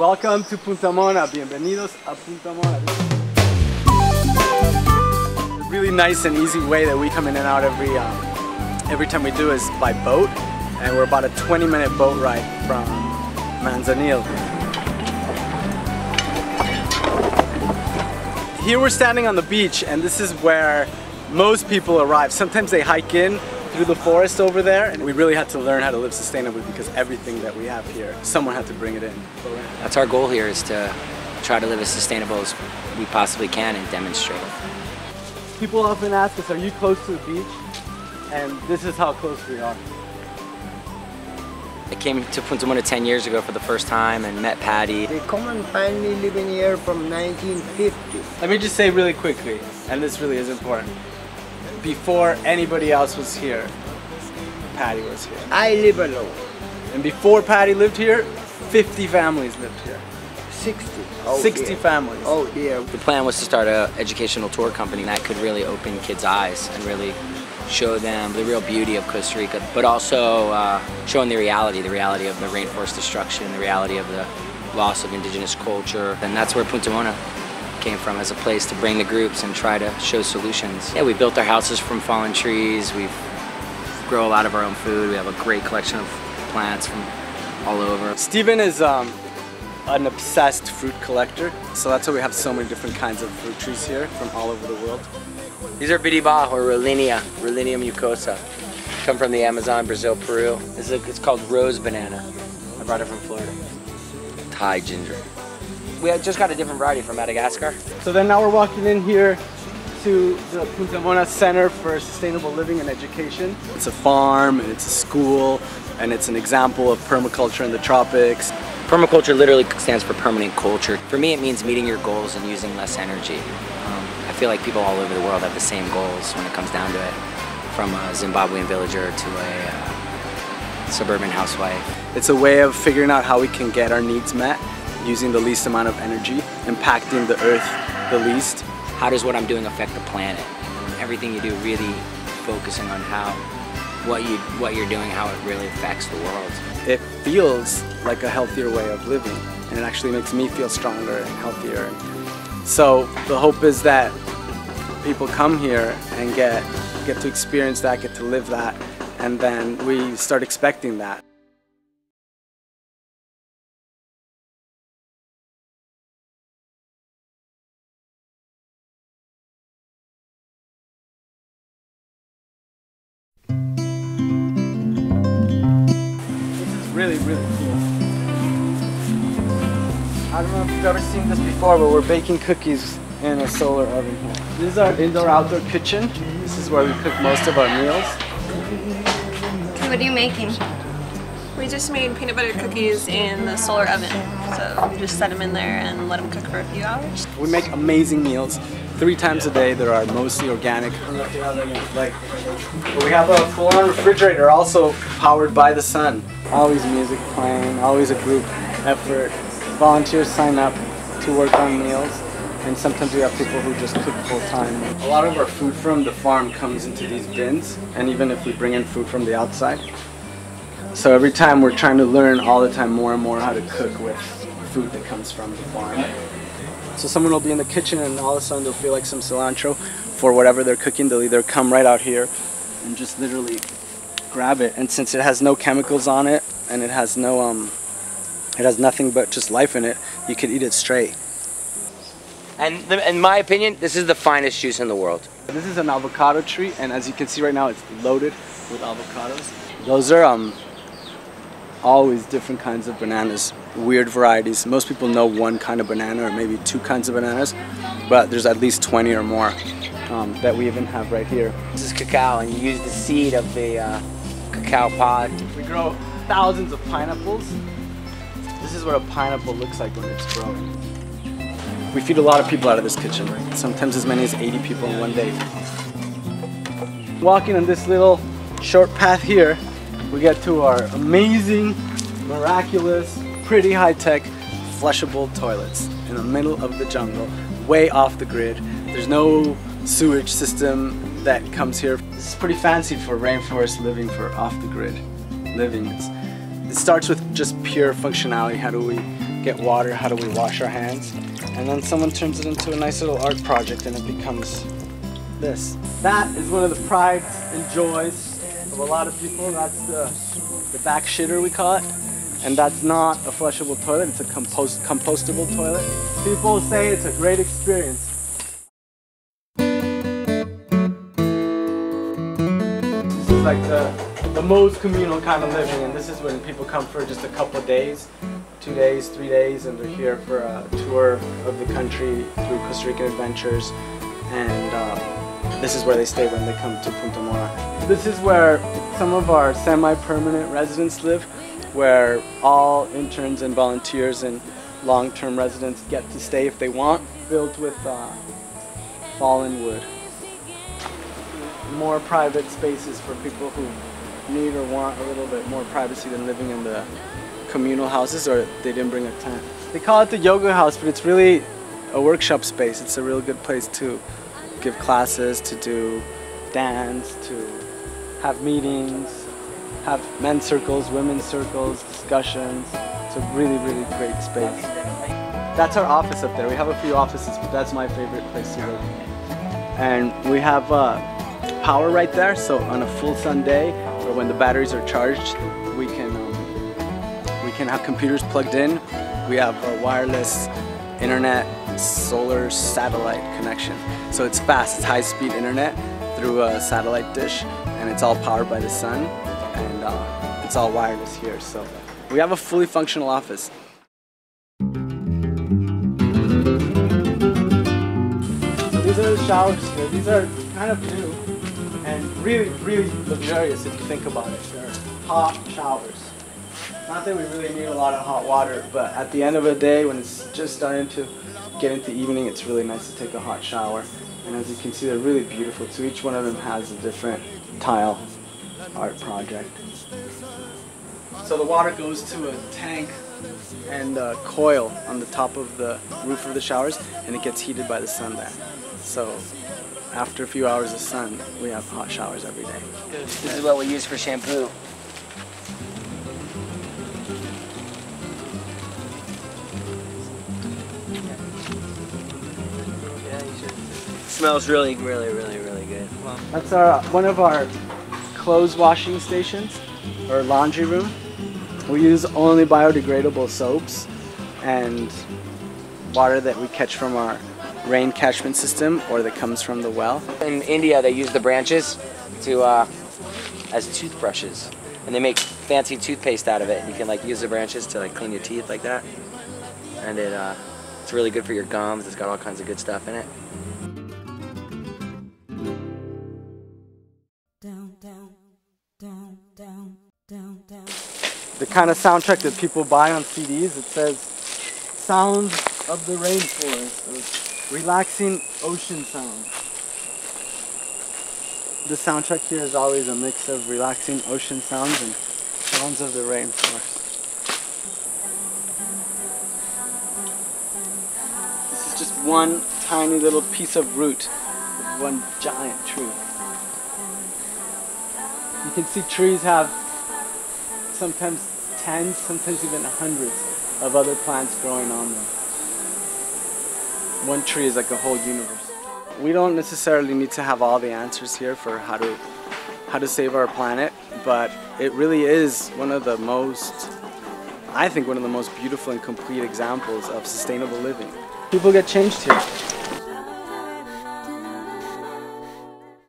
Welcome to Punta Mona. Bienvenidos a Punta Mona. A really nice and easy way that we come in and out every time we do is by boat, and we're about a 20-minute boat ride from Manzanillo. Here we're standing on the beach, and this is where most people arrive. Sometimes they hike in through the forest over there, and we really had to learn how to live sustainably because everything that we have here, someone had to bring it in. That's our goal here, is to try to live as sustainable as we possibly can and demonstrate. People often ask us, are you close to the beach? And this is how close we are. I came to Punta Mona 10 years ago for the first time and met Patty. The common family living here from 1950. Let me just say really quickly, and this really is important. Before anybody else was here, Patty was here. I live alone. And before Patty lived here, 50 families lived here. 60. 60 families. Oh dear. The plan was to start an educational tour company that could really open kids' eyes and really show them the real beauty of Costa Rica, but also showing the reality of the rainforest destruction, the reality of the loss of indigenous culture. And that's where Punta Mona came from, as a place to bring the groups and try to show solutions. Yeah, we built our houses from fallen trees. We grow a lot of our own food. We have a great collection of plants from all over. Steven is an obsessed fruit collector, so that's why we have so many different kinds of fruit trees here from all over the world. These are Biriba, or Rollinia mucosa. Come from the Amazon, Brazil, Peru. It's called rose banana. I brought it from Florida. Thai ginger. We just got a different variety from Madagascar. So then now we're walking in here to the Punta Mona Center for Sustainable Living and Education. It's a farm, and it's a school, and it's an example of permaculture in the tropics. Permaculture literally stands for permanent culture. For me, it means meeting your goals and using less energy. I feel like people all over the world have the same goals when it comes down to it, from a Zimbabwean villager to a suburban housewife. It's a way of figuring out how we can get our needs met using the least amount of energy, impacting the earth the least. How does what I'm doing affect the planet? Everything you do, really focusing on what you're doing, how it really affects the world. It feels like a healthier way of living, and it actually makes me feel stronger and healthier. So the hope is that people come here and get to experience that, get to live that, and then we start expecting that. Really, really cool. I don't know if you've ever seen this before, but we're baking cookies in a solar oven here. This is our indoor-outdoor kitchen. This is where we cook most of our meals. Okay, what are you making? We just made peanut butter cookies in the solar oven. So just set them in there and let them cook for a few hours. We make amazing meals 3 times a day. They're mostly organic. But we have a full-on refrigerator, also powered by the sun. Always music playing, always a group effort. Volunteers sign up to work on meals, and sometimes we have people who just cook full-time. A lot of our food from the farm comes into these bins, and even if we bring in food from the outside. So every time we're trying to learn all the time more and more how to cook with food that comes from the farm. So someone will be in the kitchen and all of a sudden they'll feel like some cilantro for whatever they're cooking. They'll either come right out here and just literally grab it. And since it has no chemicals on it and it has no it has nothing but just life in it, you could eat it straight. And in my opinion, this is the finest juice in the world. This is an avocado tree, and as you can see right now, it's loaded with avocados. Those are always different kinds of bananas, weird varieties. Most people know one kind of banana or maybe 2 kinds of bananas, but there's at least 20 or more that we even have right here. This is cacao, and you use the seed of the cacao pod. We grow thousands of pineapples. This is what a pineapple looks like when it's growing. We feed a lot of people out of this kitchen, sometimes as many as 80 people in one day. Walking on this little short path here, we get to our amazing, miraculous, pretty high-tech, flushable toilets in the middle of the jungle, way off the grid. There's no sewage system that comes here. This is pretty fancy for rainforest living, for off the grid living. It starts with just pure functionality. How do we get water, how do we wash our hands? And then someone turns it into a nice little art project and it becomes this. That is one of the prides and joys of a lot of people. That's the back shitter, we call it. And that's not a flushable toilet, it's a compostable toilet. People say it's a great experience. This is like the most communal kind of living, and this is when people come for just a couple of days, 2 days, 3 days, and they're here for a tour of the country through Costa Rican adventures. And this is where they stay when they come to Punta Mona. This is where some of our semi-permanent residents live, where all interns and volunteers and long-term residents get to stay if they want, built with fallen wood. More private spaces for people who need or want a little bit more privacy than living in the communal houses, or they didn't bring a tent. They call it the yoga house, but it's really a workshop space. It's a real good place to give classes, to do dance, to have meetings, have men's circles, women's circles, discussions. It's a really, really great space. That's our office up there. We have a few offices, but that's my favorite place to live. And we have power right there, so on a full sun day, or when the batteries are charged, we can have computers plugged in. We have a wireless internet solar satellite connection. So it's fast, it's high-speed internet through a satellite dish, and it's all powered by the sun, and it's all wireless here. So we have a fully functional office. So these are the showers here. These are kind of new and really, really luxurious if you think about it. They're hot showers. Not that we really need a lot of hot water, but at the end of the day, when it's just starting to get into evening, it's really nice to take a hot shower. And as you can see, they're really beautiful too. Each one of them has a different tile art project. So the water goes to a tank and a coil on the top of the roof of the showers, and it gets heated by the sun there. So after a few hours of sun, we have hot showers every day. This is what we use for shampoo. Smells really, really, really, really good. That's one of our clothes washing stations, or laundry room. We use only biodegradable soaps and water that we catch from our rain catchment system, or that comes from the well. In India, they use the branches to as toothbrushes, and they make fancy toothpaste out of it. You can like use the branches to like clean your teeth like that, and it's really good for your gums. It's got all kinds of good stuff in it. The kind of soundtrack that people buy on CDs, it says sounds of the rainforest, or relaxing ocean sounds. The soundtrack here is always a mix of relaxing ocean sounds and sounds of the rainforest. This is just one tiny little piece of root of one giant tree. You can see trees have sometimes tens, sometimes even hundreds of other plants growing on them. One tree is like a whole universe. We don't necessarily need to have all the answers here for how to save our planet, but it really is one of the most, I think one of the most beautiful and complete examples of sustainable living. People get changed here.